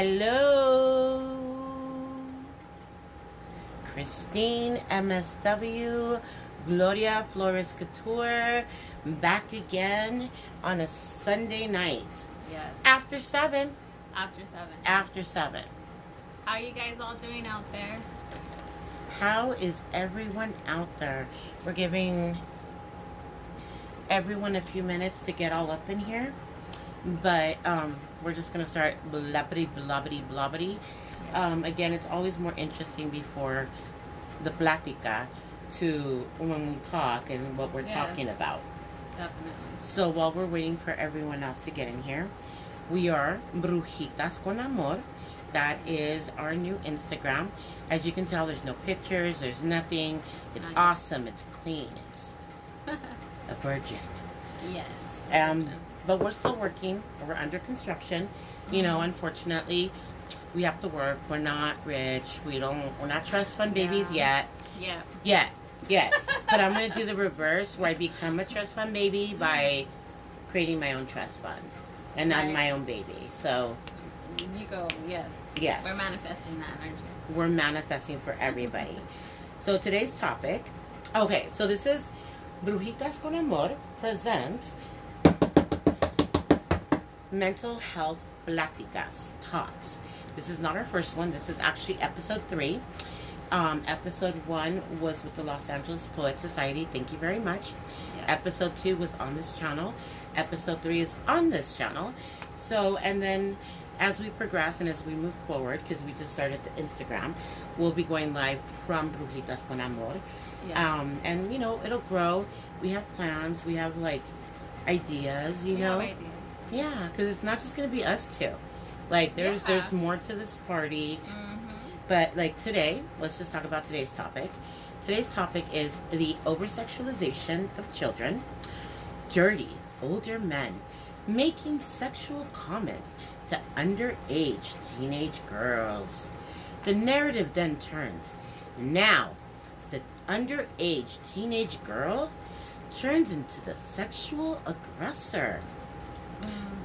Hello, Christine MSW, Gloria Flores Couture, back again on a Sunday night. Yes. After 7. After 7. After 7. How are you guys all doing out there? How is everyone out there? We're giving everyone a few minutes to get all up in here. But we're just going to start blobbity, blobbity, blobbity. Yes. Again, it's always more interesting before the Platica to when we talk and what we're talking about. Definitely. So while we're waiting for everyone else to get in here, we are Brujitas con Amor. That is our new Instagram. As you can tell, there's no pictures, there's nothing. It's awesome, it's clean, it's a virgin. Yes. But we're still working. We're under construction. You know, unfortunately, we have to work. We're not rich. We're not trust fund babies yet. Yeah. Yet. But I'm going to do the reverse where I become a trust fund baby by creating my own trust fund. And I'm my own baby. So. You go, yes. Yes. We're manifesting that, aren't you? We're manifesting for everybody. So today's topic. Okay, so this is Brujitas con Amor presents Mental Health Platicas, Talks. This is not our first one. This is actually episode 3. Episode 1 was with the Los Angeles Poet Society. Thank you very much. Yes. Episode 2 was on this channel. Episode 3 is on this channel. So, and then as we progress and as we move forward, because we just started the Instagram, we'll be going live from Brujitas con Amor. Yeah. And, you know, it'll grow. We have plans. We have, like, ideas, you know. Ideas. Yeah, because it's not just going to be us two. Like, there's more to this party. Mm-hmm. But, like, today, let's just talk about today's topic. Today's topic is the oversexualization of children. Dirty, older men making sexual comments to underage teenage girls. The narrative then turns. Now, the underage teenage girl turns into the sexual aggressor.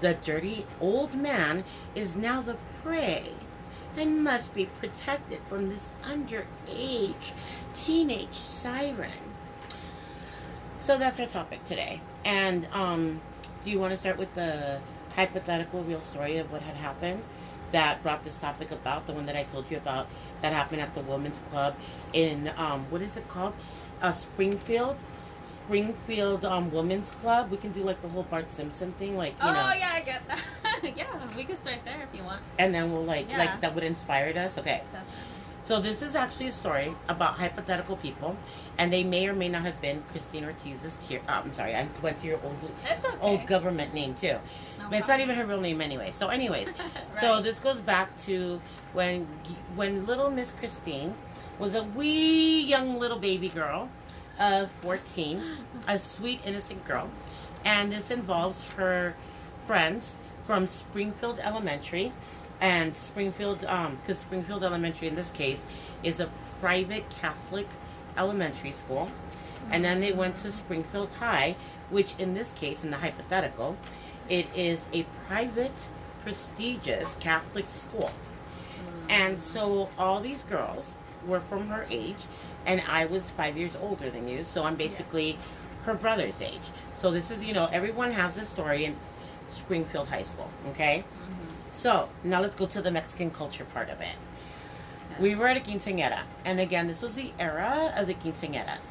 The dirty old man is now the prey and must be protected from this underage teenage siren. So that's our topic today. And do you want to start with the hypothetical real story of what had happened that brought this topic about? The one that I told you about that happened at the women's club in what is it called? Springfield Women's Club. We can do like the whole Bart Simpson thing, like, you know. Oh yeah, I get that. Yeah, we can start there if you want. And then we'll like that would inspire us. Okay. Definitely. So this is actually a story about hypothetical people, and they may or may not have been Christine Ortiz's I'm sorry, I went to your old government name too. No But it's not even her real name anyway. So anyways, Right. So this goes back to when little Miss Christine was a wee young little baby girl of 14, a sweet innocent girl, and this involves her friends from Springfield Elementary. And Springfield, because Springfield Elementary in this case is a private Catholic elementary school. And then they went to Springfield High, which in this case, in the hypothetical, it is a private, prestigious Catholic school. And so all these girls were from her age, and I was 5 years older than you, so I'm basically her brother's age. So this is, you know, everyone has this story in Springfield High School, okay? So, now let's go to the Mexican culture part of it. We were at a quinceañera. And again, this was the era of the quinceañeras.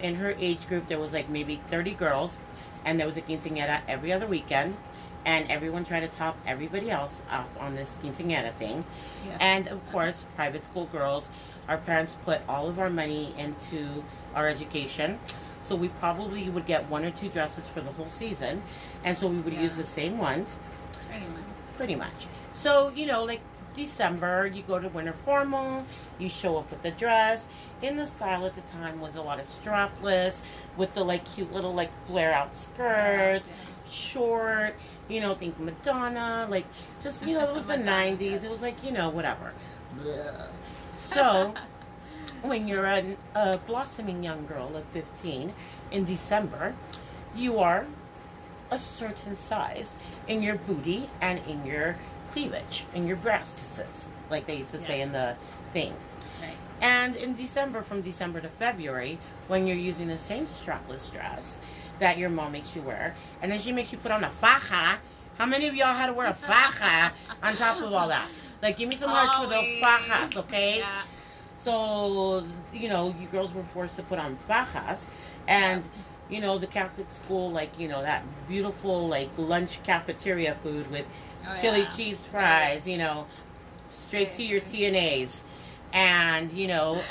In her age group, there was like maybe 30 girls. And there was a quinceañera every other weekend. And everyone tried to top everybody else off on this quinceañera thing. Yeah. And, of course, private school girls. Our parents put all of our money into our education. So we probably would get 1 or 2 dresses for the whole season. And so we would use the same ones. Pretty much. So, you know, like December, you go to winter formal, you show up with the dress. In the style at the time was a lot of strapless with the like cute little like flare out skirts, short, you know, think Madonna, like just, you know, it was the 90s. It was like, you know, whatever. Blah. So, when you're a blossoming young girl of 15 in December, you are a certain size in your booty and in your cleavage and your breasts, like they used to say in the thing. Right. And in December, from December to February, when you're using the same strapless dress that your mom makes you wear, and then she makes you put on a faja. How many of y'all had to wear a faja on top of all that? Like, give me some hearts for those fajas, okay? Yeah. So, you know, you girls were forced to put on fajas. And, you know, the Catholic school, like, you know, that beautiful, like, lunch cafeteria food with chili cheese fries, you know, straight to your TNAs. And, you know,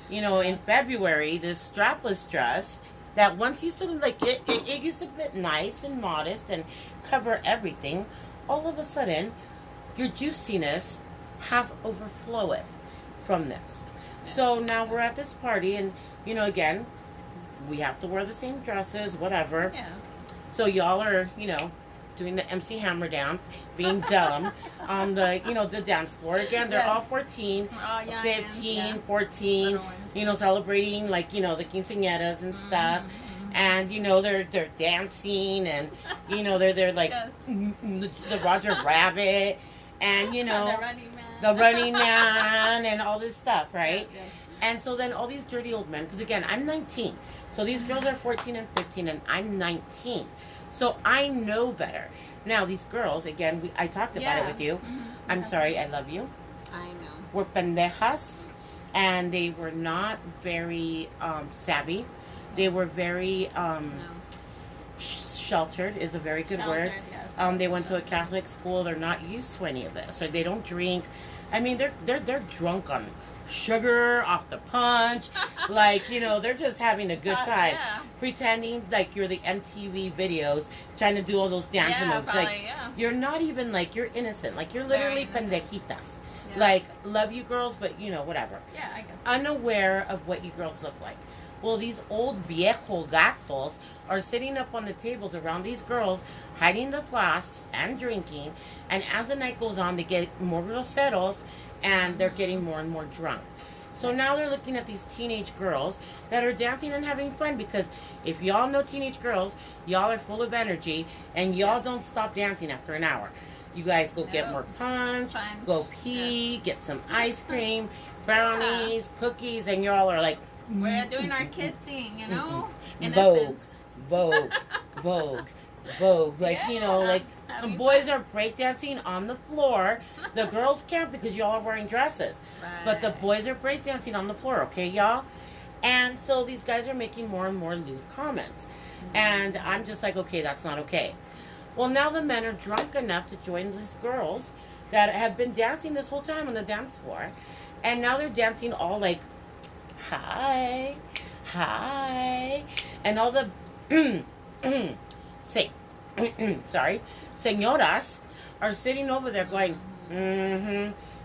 in February, this strapless dress that once used to, like, it used to fit nice and modest and cover everything. All of a sudden, your juiciness hath overfloweth from this. So now we're at this party, and, you know, again, we have to wear the same dresses, whatever. Yeah. So y'all are, you know, doing the MC Hammer dance, being dumb on the, you know, the dance floor. Again, they're all 14, 15, 14, you know, celebrating, like, you know, the quinceañeras and stuff. And, you know, they're dancing, and, you know, they're like the Roger Rabbit, and, you know, the running man and all this stuff, right? And so then all these dirty old men, because again, I'm 19. So these girls are 14 and 15, and I'm 19. So I know better. Now, these girls, again, I talked about it with you. I'm sorry, I love you. I know. Were pendejas, and they were not very savvy. They were very sheltered, is a very good word. Yes, they went to a Catholic school. They're not used to any of this. Or they don't drink. I mean, they're drunk on sugar off the punch. Like, you know, they're just having a good time. Yeah. Pretending like you're the MTV videos, trying to do all those dance moves. Probably, like, you're not even, like, you're innocent. Like, you're literally pendejitas. Yeah. Like, love you girls, but, you know, whatever. Yeah, I get that. Unaware of what you girls look like. Well, these old viejo gatos are sitting up on the tables around these girls, hiding the flasks and drinking. And as the night goes on, they get more groseros, and they're getting more and more drunk. So now they're looking at these teenage girls that are dancing and having fun, because if y'all know teenage girls, y'all are full of energy, and y'all don't stop dancing after an hour. You guys go get more punch, go pee, get some ice cream, brownies, cookies, and y'all are like, we're doing our kid thing, you know? Vogue. Like, you know, like, the boys are breakdancing on the floor. The girls can't because y'all are wearing dresses. But the boys are breakdancing on the floor, okay, y'all? And so these guys are making more and more lewd comments. And I'm just like, okay, that's not okay. Well, now the men are drunk enough to join these girls that have been dancing this whole time on the dance floor. And now they're dancing all like, hi, and all the señoras are sitting over there going,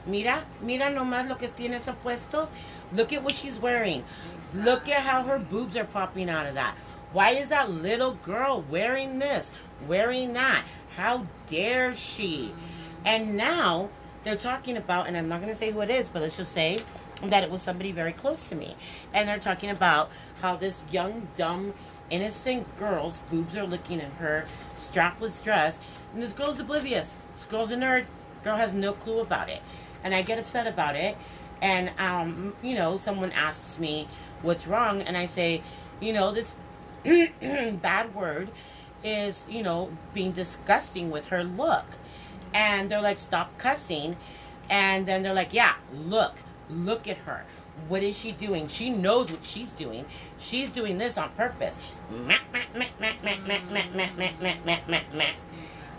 mira nomás lo que tiene eso puesto. Look at what she's wearing. Look at how her boobs are popping out of that. Why is that little girl wearing this, wearing that? How dare she? And now they're talking about, and I'm not going to say who it is, but let's just say that it was somebody very close to me. And they're talking about how this young, dumb, innocent girl's boobs are looking at her strapless dress. And this girl's oblivious. This girl's a nerd. Girl has no clue about it. And I get upset about it. And, you know, someone asks me what's wrong. And I say, you know, this bad word is, you know, being disgusting with her look. And they're like, stop cussing. And then they're like, yeah, look at her. What is she doing? She knows what she's doing. She's doing this on purpose.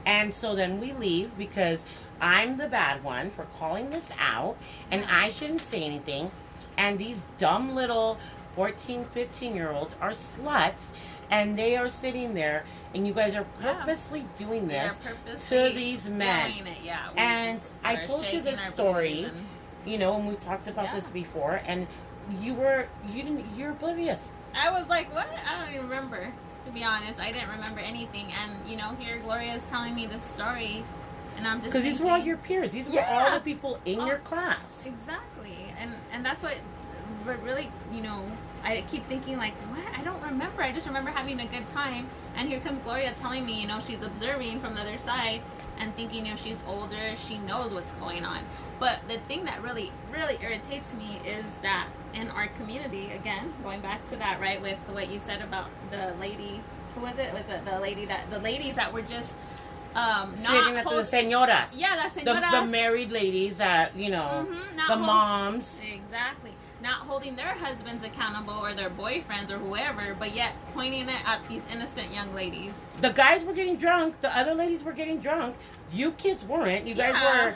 And so then we leave because I'm the bad one for calling this out, and I shouldn't say anything. And these dumb little 14, 15-year-olds are sluts, and they are sitting there, and you guys are purposely doing this to these men. And I told you this story, you know, and we talked about this before, and you're oblivious. I was like, what? I don't even remember. To be honest, I didn't remember anything. And, you know, here Gloria is telling me this story, and I'm just because these were all your peers. These were all the people in your class. Exactly. And that's what really, you know, I keep thinking like, what? I don't remember. I just remember having a good time. And here comes Gloria telling me, she's observing from the other side and thinking, she's older, she knows what's going on. But the thing that really, really irritates me is that in our community, again, going back to that, right, with what you said about the lady, who was it? Was it the ladies that were just sitting at the señoras. Yeah, the señoras. The married ladies that, the moms. Exactly. Not holding their husbands accountable or their boyfriends or whoever, but yet pointing it at these innocent young ladies. The guys were getting drunk. The other ladies were getting drunk. You kids weren't. You guys were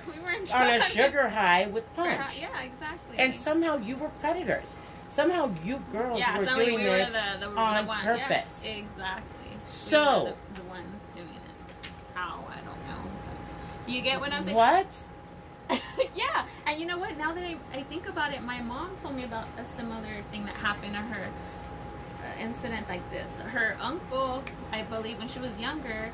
on a sugar high with punch. Yeah, exactly. And somehow you were predators. Somehow you girls were doing this on purpose. Yeah, exactly. So. We were the ones doing it. How? I don't know. You get what I'm saying? What? Yeah, and you know what? Now that I think about it, my mom told me about a similar thing that happened to her, incident like this. Her uncle, I believe, when she was younger,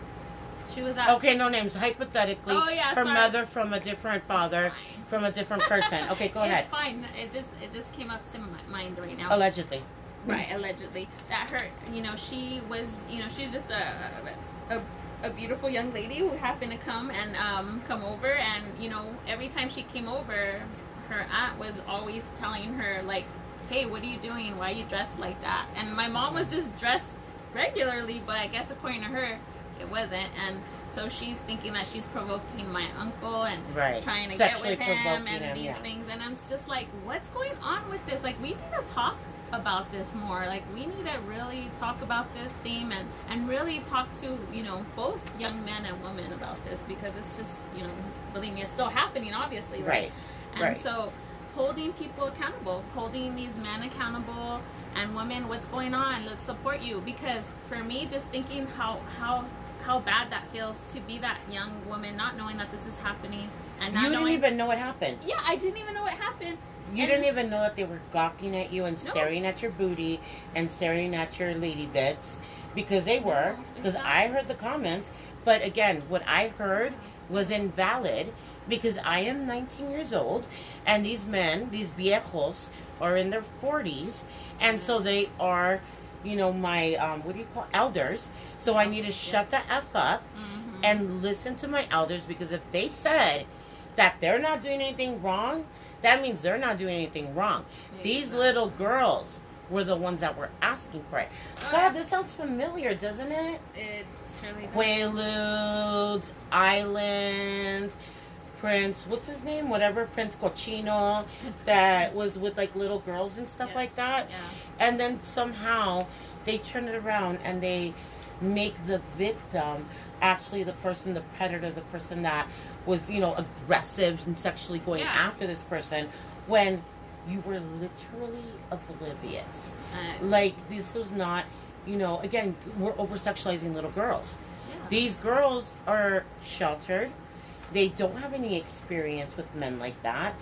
she was at... Okay, no names. Hypothetically, her mother from a different father, from a different person. Okay, go ahead. It's fine. It just came up to my mind right now. Allegedly. Right, allegedly. That her, she was, she's just a beautiful young lady who happened to come over, and every time she came over, her aunt was always telling her like, hey, what are you doing, why are you dressed like that? And my mom was just dressed regularly, but I guess according to her it wasn't, and so she's thinking that she's provoking my uncle and trying to sexually get with him and him, these things, and I'm just like, what's going on with this? Like, we need to talk about this more. Like, we need to really talk about this theme and really talk to both young men and women about this, because it's just believe me, it's still happening, obviously, right? And so holding people accountable, holding these men accountable, and women, what's going on, let's support you. Because for me, just thinking how bad that feels to be that young woman, not knowing that this is happening, and not didn't even know what happened. Yeah, I didn't even know what happened. You didn't even know that they were gawking at you and staring at your booty and staring at your lady bits, because they were. Because I heard the comments, but again, what I heard was invalid, because I am 19 years old, and these men, these viejos, are in their 40s, and so they are, my elders. So I need to shut the F up and listen to my elders, because if they said that they're not doing anything wrong, that means they're not doing anything wrong. These little girls were the ones that were asking for it. God, this sounds familiar, doesn't it? It surely does. Quaaludes, Islands, Prince, what's his name? Whatever, Prince Cochino, that was with like little girls and stuff like that. Yeah. And then somehow they turn it around and they make the victim actually the person, the predator, the person that was, aggressive and sexually going after this person, when you were literally oblivious. Like, this was not, again, we're over-sexualizing little girls. Yeah. These girls are sheltered. They don't have any experience with men like that.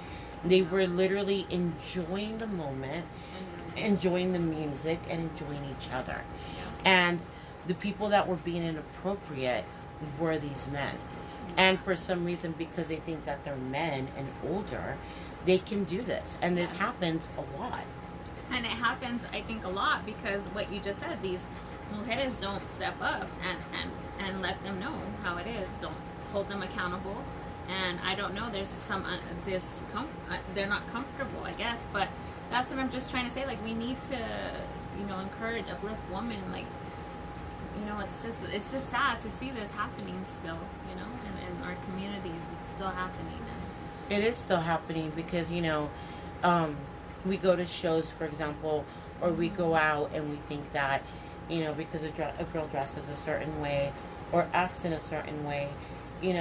They were literally enjoying the moment, enjoying the music, and enjoying each other. Yeah. And the people that were being inappropriate were these men. And for some reason, because they think that they're men and older, they can do this. And this happens a lot. And it happens, I think, a lot because what you just said, these mujeres don't step up and let them know how it is. Don't hold them accountable. And I don't know, there's some, they're not comfortable, I guess. But that's what I'm just trying to say. Like, we need to, encourage, uplift women. Like, it's just sad to see this happening still, in our communities. It's still happening. It is still happening because, we go to shows, for example, or we go out and we think that, because a girl dresses a certain way or acts in a certain way, you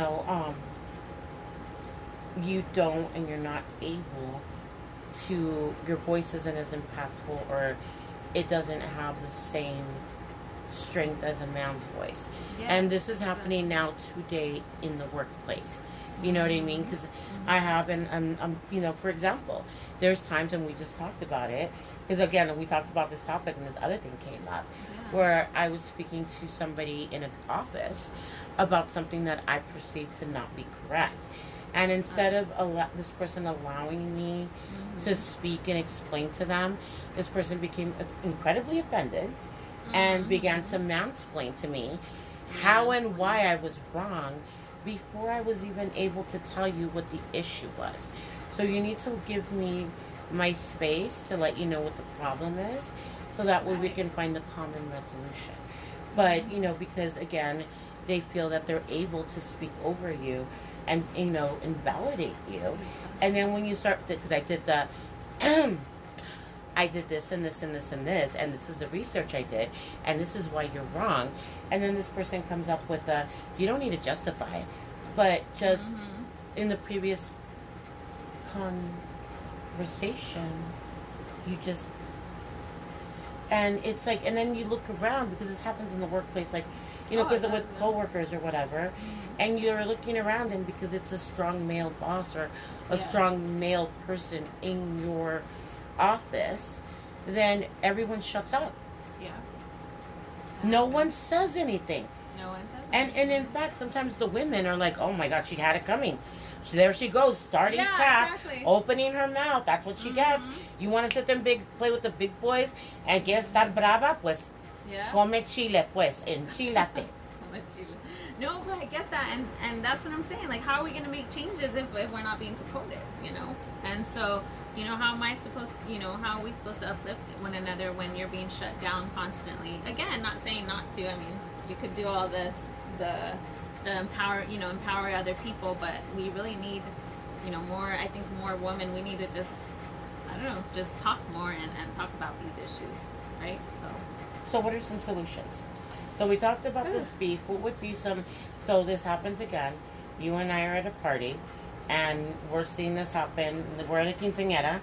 don't, and you're not able to, your voice isn't as impactful, or it doesn't have the same strength as a man's voice. And this is happening now today in the workplace. You know what I mean? Because I have, and I'm, for example, there's times, and we just talked about it, because again, we talked about this topic and this other thing came up, where I was speaking to somebody in an office about something that I perceived to not be correct. And instead of this person allowing me to speak and explain to them, this person became incredibly offended and began to mansplain to me how and why I was wrong before I was even able to tell you what the issue was. So you need to give me my space to let you know what the problem is, so that way we can find a common resolution. But, you know, because again, they feel that they're able to speak over you and, you know, invalidate you. And then when you start, because I did the, I did this and this and this and this, and this is the research I did, and this is why you're wrong. And then this person comes up with the, you don't need to justify it, but just in the previous conversation, you just, and it's like, and then you look around, because this happens in the workplace, like, you know, because with coworkers or whatever, and you're looking around, and because it's a strong male boss or a strong male person in your office, then everyone shuts up. Yeah. No one says anything. No one says And in fact, sometimes the women are like, oh my God, she had it coming. So there she goes, starting crap, opening her mouth. That's what she gets. You want to sit there and play with the big boys and get estar brava, pues come chile, pues, enchilate. No, but I get that, and that's what I'm saying. Like, how are we going to make changes if we're not being supported, you know? And so, you know, how am I supposed to, you know, how are we supposed to uplift one another when you're being shut down constantly? Again, not saying not to. I mean, you could do all the empower other people, but we really need, you know, more. I think more women. We need to just, I don't know, just talk more and talk about these issues, right? So what are some solutions? So we talked about this beef. What would be some? So this happens again. You and I are at a party, and we're seeing this happen. We're at a quinceañera.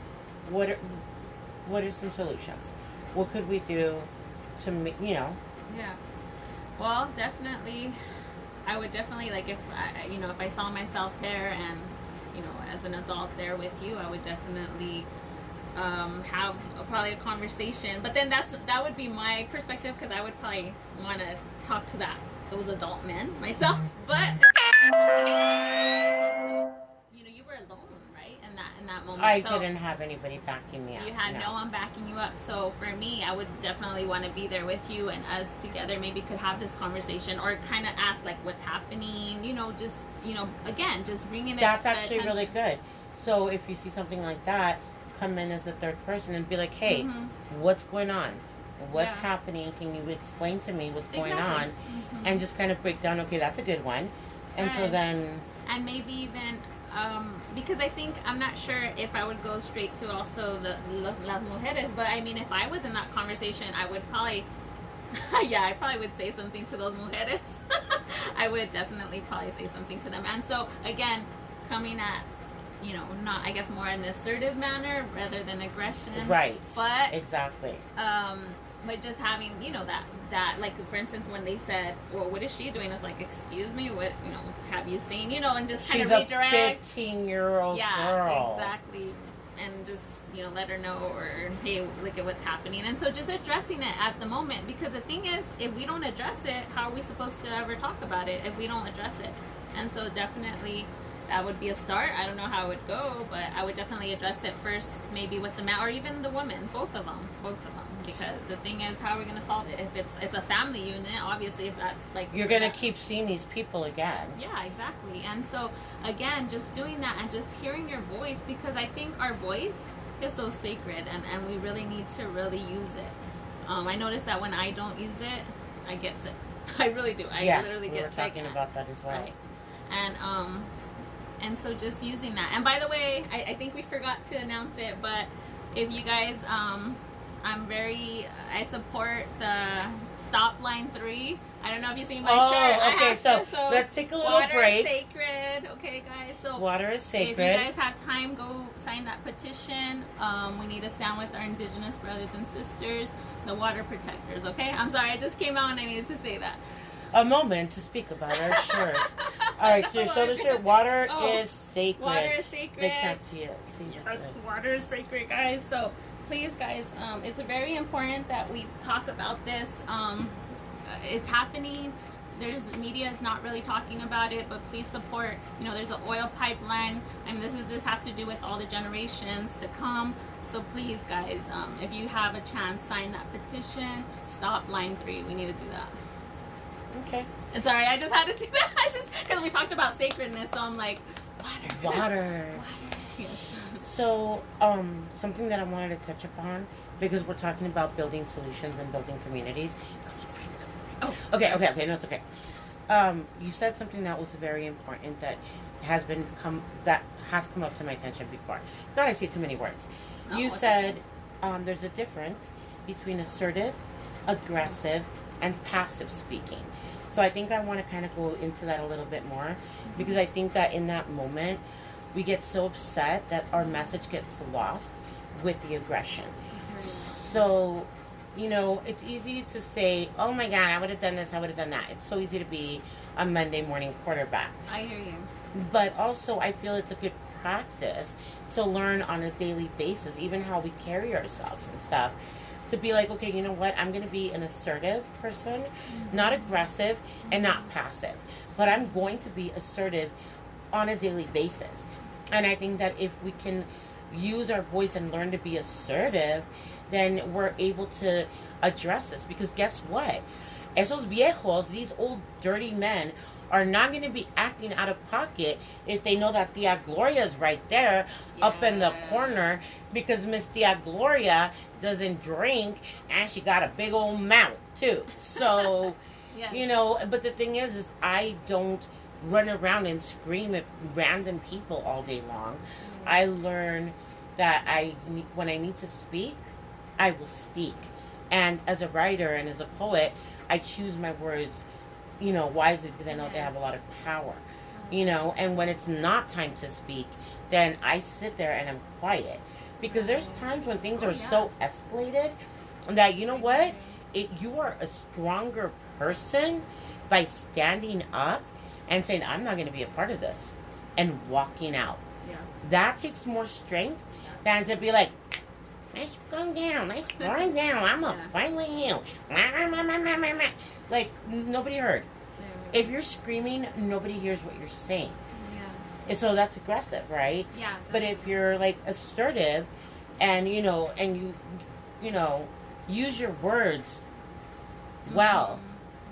What are some solutions? What could we do to make, you know? Yeah. Well, definitely. I would definitely, like, if I saw myself there and, you know, as an adult there with you, I would definitely have probably a conversation. But then that would be my perspective, because I would probably want to talk to those adult men myself. But you know, you were alone, right? In that moment, I didn't have anybody backing me up. You had no one backing you up. So for me, I would definitely want to be there with you, and us together maybe could have this conversation, or kind of ask, like, what's happening. You know, just, you know, again, just bringing it. That's actually really good. So if you see something like that, come in as a third person and be like, hey, what's going on? What's happening? Can you explain to me what's going on? And just kind of break down, okay, that's a good one. And so then... And maybe even... because I think, I'm not sure if I would go straight to also las mujeres, but I mean, if I was in that conversation, I would probably... I probably would say something to those mujeres. I would definitely probably say something to them. And so, again, coming at, you know, not, I guess, more in an assertive manner rather than aggression. Right. But exactly. But just having, you know, that like, for instance, when they said, well, what is she doing? It's like, excuse me, what, you know, have you seen, you know, and just kind of redirect. She's a 15-year-old girl. Exactly. And just, you know, let her know, or, hey, look at what's happening. And so just addressing it at the moment, because the thing is, if we don't address it, how are we supposed to ever talk about it if we don't address it? And so definitely that would be a start. I don't know how it would go, but I would definitely address it first, maybe with the man, or even the woman, both of them. Because the thing is, how are we going to solve it? If it's a family unit, obviously, if that's like... You're going to keep seeing these people again. Yeah, exactly. And so, again, just doing that and just hearing your voice, because I think our voice is so sacred, and we really need to really use it. I notice that when I don't use it, I get sick. I really do. I literally get sick. We were talking about that as well. Right. And so just using that. And by the way, I think we forgot to announce it, but if you guys... I support the Stop Line 3. I don't know if you've seen my shirt. Okay, so let's take a little break. Water is sacred. Okay, guys. So water is sacred. If you guys have time, go sign that petition. We need to stand with our indigenous brothers and sisters, the water protectors, okay? I'm sorry, I just came out and I needed to say that. A moment to speak about our shirt. All right, so the shirt, water is sacred. Water is sacred. They can't see it. Yes, water is sacred, guys. So please, guys, it's very important that we talk about this. It's happening. there's media is not really talking about it, but please support. There's an oil pipeline. I mean, this has to do with all the generations to come. So please, guys, if you have a chance, sign that petition. Stop line 3. We need to do that. Okay. And sorry, I just had to do that. Because we talked about sacredness, so I'm like, Water. Yes. So, something that I wanted to touch upon, because we're talking about building solutions and building communities. Come on, friend, come on. Oh. Okay, no, it's okay. You said something that was very important that has come up to my attention before. God, I say too many words. You said there's a difference between assertive, aggressive, and passive speaking. So I think I want to kind of go into that a little bit more, because I think that in that moment we get so upset that our message gets lost with the aggression. So, it's easy to say, oh my God, I would have done this, I would have done that. It's so easy to be a Monday morning quarterback. I hear you. But also, I feel it's a good practice to learn on a daily basis, even how we carry ourselves and stuff. To be like, okay, you know what? I'm going to be an assertive person, not aggressive and not passive. But I'm going to be assertive on a daily basis. And I think that if we can use our voice and learn to be assertive, then we're able to address this. Because guess what? Esos viejos, these old dirty men, are not going to be acting out of pocket if they know that Tia Gloria is right there up in the corner, because Miss Tia Gloria doesn't drink and she got a big old mouth too. So, but the thing is I don't run around and scream at random people all day long. I learn that when I need to speak, I will speak. And as a writer and as a poet, I choose my words wisely, because I know they have a lot of power, and when it's not time to speak, then I sit there and I'm quiet, because there's times when things are so escalated that, you are a stronger person by standing up and saying, I'm not going to be a part of this, and walking out. That takes more strength than to be like, let's go down, let's run down, I'm going to fight with you. Like, nobody heard. If you're screaming, nobody hears what you're saying. And so that's aggressive, right? Yeah. But if you're, like, assertive and, and you use your words well,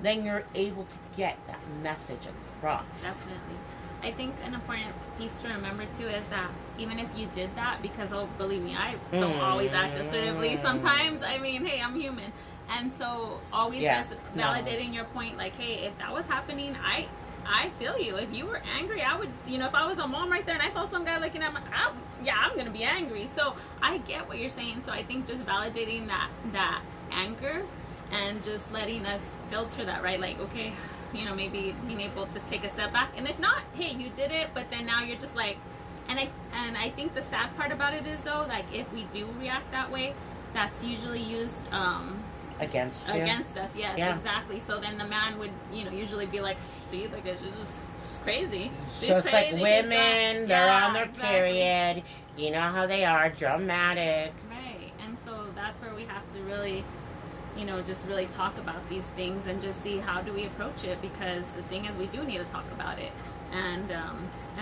then you're able to get that message across. Definitely. I think an important piece to remember, too, is that even if you did that, because, believe me, I don't always act assertively. Sometimes, I mean, hey, I'm human. And so always just validating your point, like, hey, if that was happening, I feel you. If you were angry, I would, if I was a mom right there and I saw some guy looking at me, I'm going to be angry. So I get what you're saying. So I think just validating that anger and just letting us filter that, right? Like, okay, maybe being able to take a step back. And if not, hey, you did it, but then now you're just like, and I think the sad part about it is, though, like, if we do react that way, that's usually used, against us, yes, exactly. So then the man would, usually be like, see, like, it's just crazy. So it's like women, they're on their period. You know how they are, dramatic. Right. And so that's where we have to really, just really talk about these things and just see how do we approach it, because the thing is, we do need to talk about it.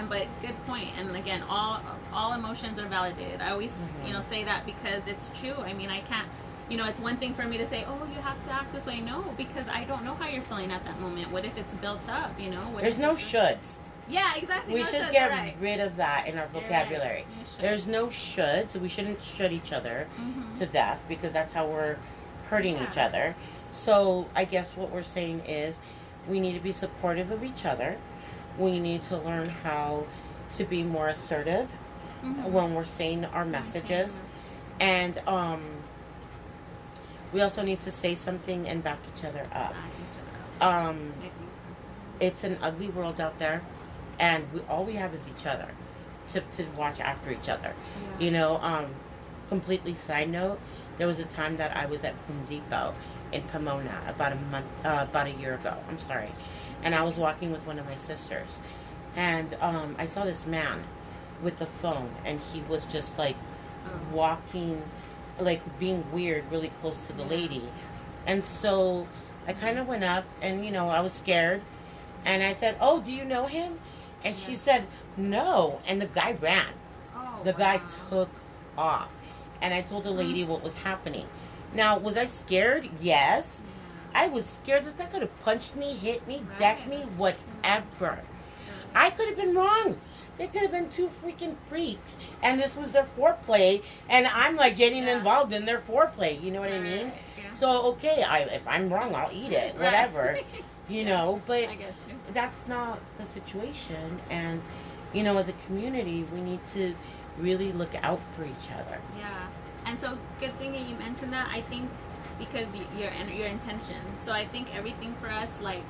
But good point. And again, all emotions are validated. I always, say that because it's true. I mean, I can't, it's one thing for me to say, oh, you have to act this way. No, because I don't know how you're feeling at that moment. What if it's built up, There's no shoulds. Yeah, exactly. We should get rid of that in our vocabulary. There's no shoulds. We shouldn't should each other to death, because that's how we're hurting each other. So I guess what we're saying is we need to be supportive of each other. We need to learn how to be more assertive when we're saying our messages. And we also need to say something and back each other up. It's an ugly world out there, and all we have is each other to watch after each other. Completely side note, there was a time that I was at Home Depot in Pomona about a year ago. I'm sorry. And I was walking with one of my sisters, and I saw this man with the phone, and he was just like walking, like being weird, really close to the lady. And so I kind of went up and, I was scared. And I said, oh, do you know him? And she said, no. And the guy ran. Oh, the guy took off. And I told the lady what was happening. Now, was I scared? Yes. I was scared. This guy could have punched me, hit me, decked me, whatever. I could have been wrong. They could have been two freaking freaks. And this was their foreplay. And I'm like getting involved in their foreplay. You know what I mean? Yeah. So, okay, if I'm wrong, I'll eat it. Whatever. You know, but I get you. that's not the situation. And, as a community, we need to really look out for each other. Yeah. And so, good thing that you mentioned that. I think because your intention. So I think everything for us, like,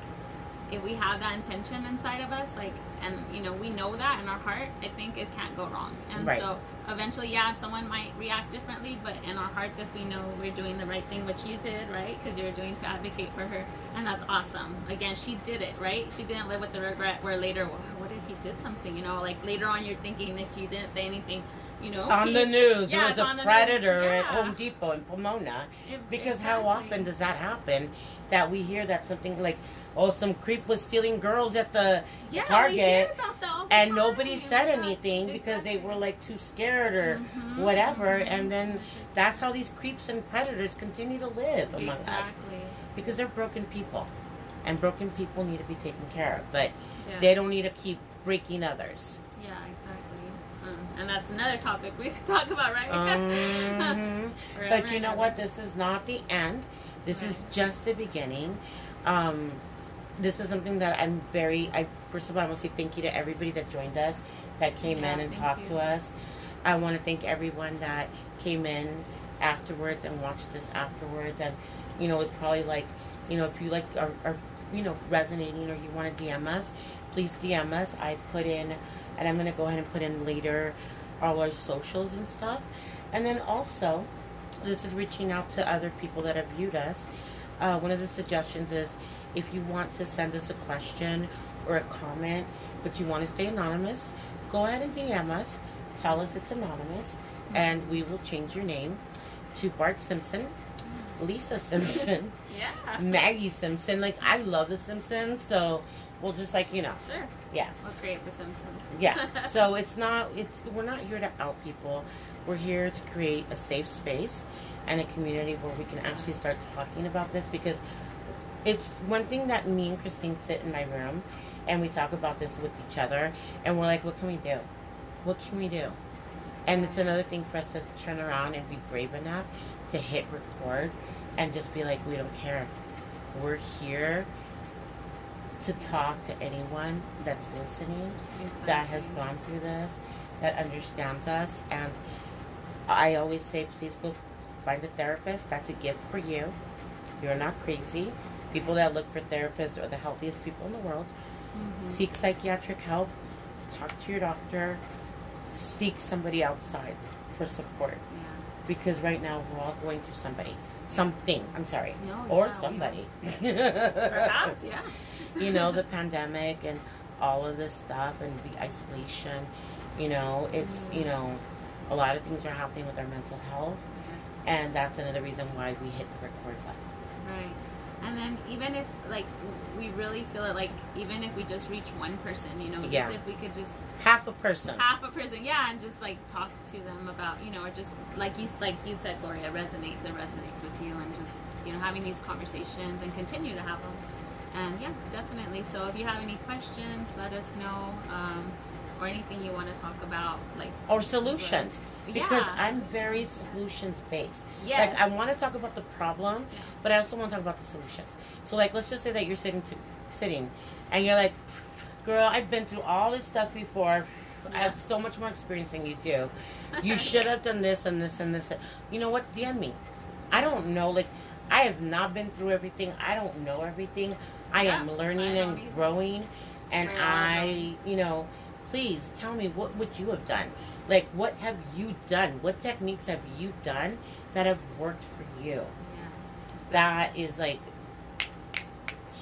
if we have that intention inside of us, like, and we know that in our heart, I think it can't go wrong. And so eventually, someone might react differently, but in our hearts, if we know we're doing the right thing, which you did, right? Because you're doing to advocate for her, and that's awesome. Again, she did it, right? She didn't live with the regret where later, well, what if he did something? Like later on, you're thinking if you didn't say anything. On the news, there was a predator news. at Home Depot in Pomona. Because how often does that happen? That we hear that something like, oh, some creep was stealing girls at the Target, we hear about that all the and time. nobody said anything because they were like too scared or whatever. And then that's how these creeps and predators continue to live among us, because they're broken people, and broken people need to be taken care of, but they don't need to keep breaking others. Yeah, exactly. And that's another topic we could talk about, right? But you know what? This is not the end. This is just the beginning. This is something that first of all, I want to say thank you to everybody that joined us, that came in and talked to us. I want to thank everyone that came in afterwards and watched this afterwards. And, it's probably like, if you like are resonating, or you want to DM us, please DM us. I put in, and I'm going to go ahead and put in later all our socials and stuff. And then also, this is reaching out to other people that have viewed us. One of the suggestions is, if you want to send us a question or a comment, but you want to stay anonymous, go ahead and DM us. Tell us it's anonymous, and we will change your name to Bart Simpson, Lisa Simpson, Maggie Simpson. Like, I love the Simpsons, so we'll just Sure. Yeah. We'll create the Simpsons. Yeah. So we're not here to out people. We're here to create a safe space and a community where we can actually start talking about this, because it's one thing that me and Christine sit in my room and we talk about this with each other, and we're like, what can we do? What can we do? And it's another thing for us to turn around and be brave enough to hit record and just be like, we don't care. We're here to talk to anyone that's listening, that has gone through this, that understands us. And I always say, please go find a therapist. That's a gift for you. You're not crazy. People that look for therapists are the healthiest people in the world. Seek psychiatric help. Talk to your doctor. Seek somebody outside for support. Because right now we're all going through something. Somebody. Perhaps, the pandemic and all of this stuff and the isolation. It's, a lot of things are happening with our mental health. And that's another reason why we hit the record button. Right. And then even if, like, we really feel it, like, even if we just reach one person, just if we could just... Half a person, and just, like, talk to them about, or just, like you said, Gloria, it resonates with you, and just, having these conversations and continue to have them. And, definitely. So if you have any questions, let us know, or anything you want to talk about, like... Or solutions. Because I'm very solutions based. Yes. Like, I want to talk about the problem, but I also want to talk about the solutions. So, like, let's just say that you're sitting, and you're like, girl, I've been through all this stuff before. I have so much more experience than you do. You should have done this and this and this. You know what? DM me. I don't know. Like, I have not been through everything. I don't know everything. I am learning and growing. And please tell me, what would you have done? Like, what have you done? What techniques have you done that have worked for you? That is, like,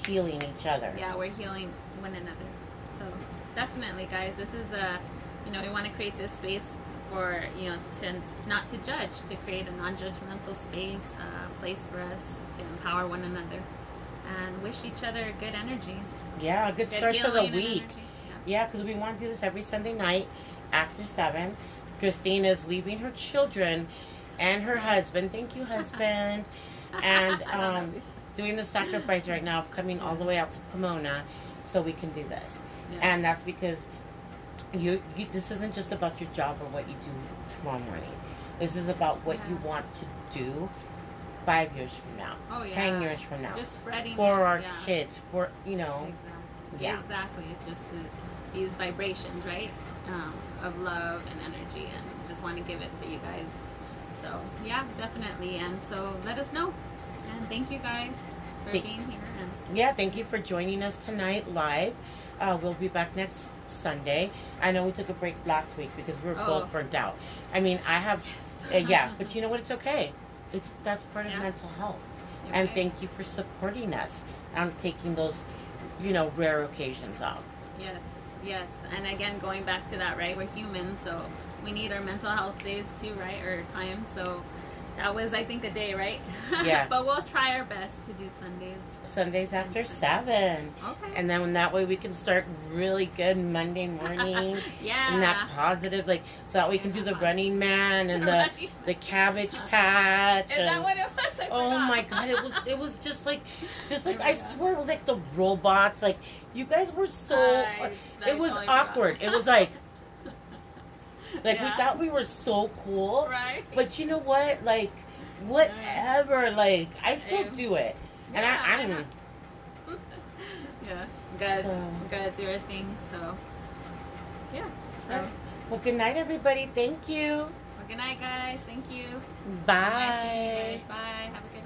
healing each other. Yeah, we're healing one another. So, definitely, guys, this is we want to create this space for, to not to judge, to create a non-judgmental space, place for us to empower one another. and wish each other good energy. Yeah, a good start to the healing and week. energy. Yeah, because we want to do this every Sunday night after 7. Christine is leaving her children and her husband. Thank you, husband. And doing the sacrifice right now of coming all the way out to Pomona so we can do this. Yeah. And that's because this isn't just about your job or what you do tomorrow morning. This is about what you want to do 5 years from now, 10 years from now. Just spreading for it, our kids, for, Exactly. Yeah. Exactly. It's just these vibrations, right? Of love and energy, and just want to give it to you guys. So, yeah, definitely. And so let us know. And thank you guys for being here. And yeah, thank you for joining us tonight live. We'll be back next Sunday. I know we took a break last week because we were both burnt out. I mean, I have, but you know what? It's okay. That's part of mental health. You're and right. thank you for supporting us on taking those, rare occasions off. Yes. And again, going back to that, right? We're human, so we need our mental health days too, right? Or time. So that was, I think, a day, right? Yeah. But we'll try our best to do Sundays after 7. Okay. And then that way we can start really good Monday morning. Yeah. And that positive, so that we can do the Running Man and the Cabbage Patch. Is that what it was? Oh my God! It was just like I swear it was like the robots. Like you guys were so. It was totally awkward. forgot. It was like we Yeah. thought we were so cool. Right. But you know what? Like whatever. Like I still Same. do it, and I'm. Yeah. Gotta do our thing. So. Yeah. So. Well, good night, everybody. Thank you. Well, good night, guys. Thank you. Bye. Nice seeing you guys. Bye. Have a good